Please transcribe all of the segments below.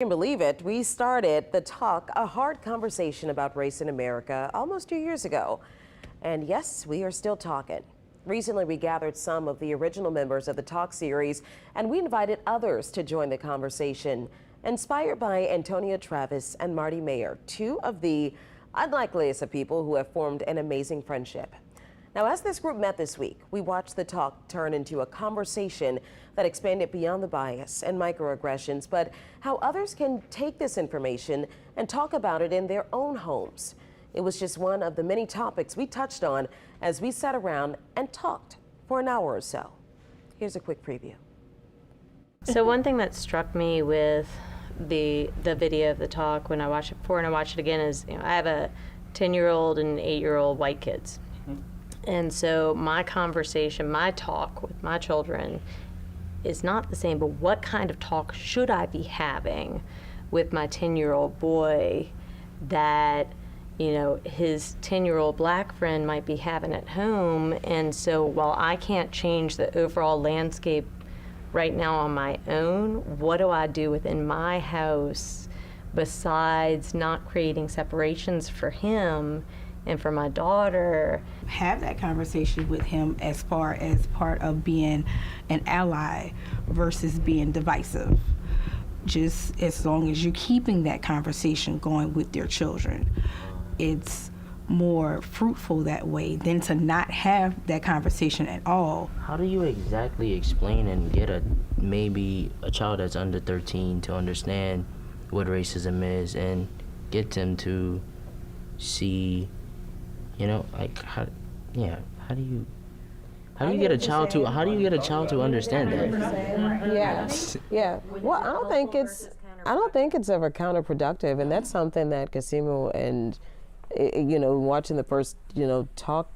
Can believe it, we started The Talk, a hard conversation about race in America almost 2 years ago. And yes, we are still talking. Recently, we gathered some of the original members of the Talk series, and we invited others to join the conversation. Inspired by Antonia Travis and Marty Mayer, two of the unlikeliest of people who have formed an amazing friendship. Now, as this group met this week, we watched The Talk turn into a conversation that expanded beyond the bias and microaggressions, but how others can take this information and talk about it in their own homes. It was just one of the many topics we touched on as we sat around and talked for an hour or so. Here's a quick preview. So one thing that struck me with the video of The Talk when I watched it before and I watched it again is, I have a 10-year-old and 8-year-old white kids. And so my conversation, my talk with my children is not the same, but what kind of talk should I be having with my 10-year-old boy that, his 10-year-old black friend might be having at home? And so while I can't change the overall landscape right now on my own, what do I do within my house besides not creating separations for him and for my daughter? Have that conversation with him as far as part of being an ally versus being divisive. Just as long as you're keeping that conversation going with your children, it's more fruitful that way than to not have that conversation at all. How do you exactly explain and get maybe a child that's under 13 to understand what racism is and get them to see, how do you get a child to understand that? Yeah. Well, I don't think it's ever counterproductive, and that's something that Casimo and watching the first talk,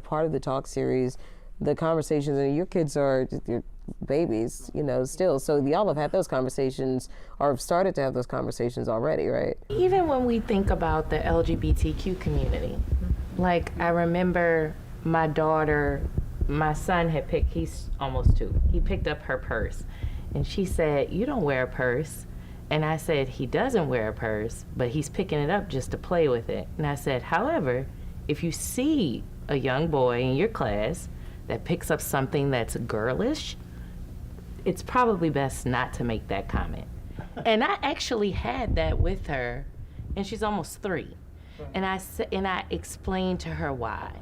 part of the Talk series, the conversations, and your kids are your babies, still. So y'all have had those conversations or have started to have those conversations already, right? Even when we think about the LGBTQ community, like I remember my son he's almost 2. He picked up her purse and she said, "You don't wear a purse." And I said, "He doesn't wear a purse, but he's picking it up just to play with it." And I said, "However, if you see a young boy in your class that picks up something that's girlish, it's probably best not to make that comment." And I actually had that with her, and she's almost 3. And I explained to her why.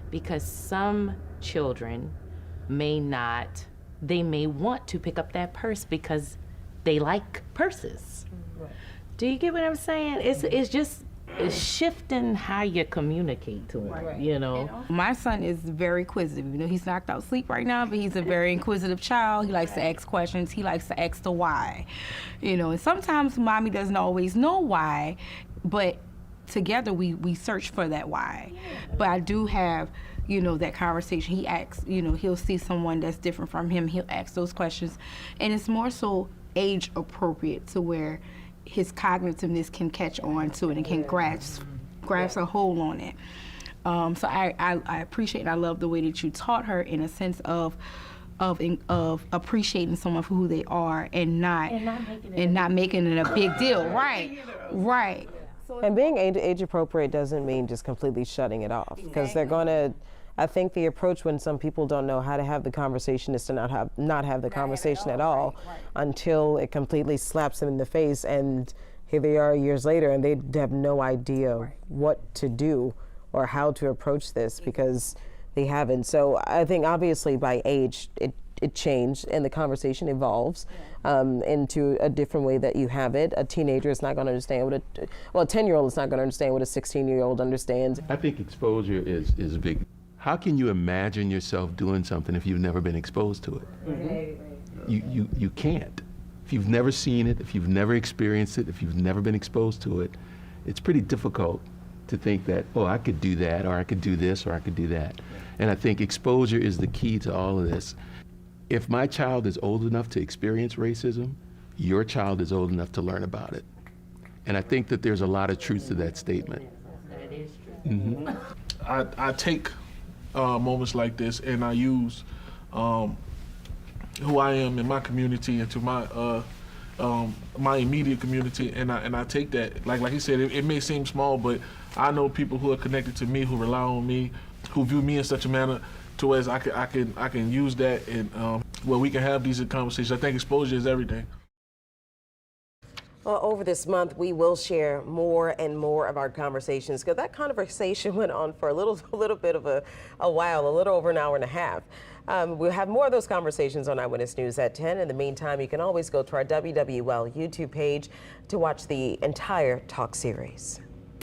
Because some children may want to pick up that purse because they like purses. Right. Do you get what I'm saying? It's shifting how you communicate to them, right. My son is very inquisitive. He's knocked out sleep right now, but he's a very inquisitive child. He likes to ask questions. He likes to ask the why. And sometimes mommy doesn't always know why, but together we search for that why. But I do have, that conversation. He asks, he'll see someone that's different from him. He'll ask those questions. And it's more so age appropriate to where his cognitiveness can catch on to it and can grasp a hold on it. So I appreciate and I love the way that you taught her in a sense of appreciating someone for who they are and not making it a big deal. Right. And being age appropriate doesn't mean just completely shutting it off, because they're going to, I think the approach when some people don't know how to have the conversation is to not have the conversation at all until it completely slaps them in the face, and here they are years later and they have no idea what to do or how to approach this because they haven't. So I think obviously by age it changed and the conversation evolves into a different way that you have it. A teenager is not going to understand a 10-year-old is not going to understand what a 16-year-old understands. I think exposure is big. How can you imagine yourself doing something if you've never been exposed to it? Mm-hmm. You can't. If you've never seen it, if you've never experienced it, if you've never been exposed to it, it's pretty difficult to think that, I could do that, or I could do this, or I could do that. And I think exposure is the key to all of this. If my child is old enough to experience racism, your child is old enough to learn about it. And I think that there's a lot of truth to that statement. That is true. Mm-hmm. I take moments like this and I use who I am in my community and to my my immediate community, and I take that. Like he said, it may seem small, but I know people who are connected to me, who rely on me, who view me in such a manner to where I can use that, and where we can have these conversations. I think exposure is everything. Well, over this month, we will share more and more of our conversations, because that conversation went on for a little bit of a while, a little over an hour and a half. We'll have more of those conversations on Eyewitness News at 10. In the meantime, you can always go to our WWL YouTube page to watch the entire talk series.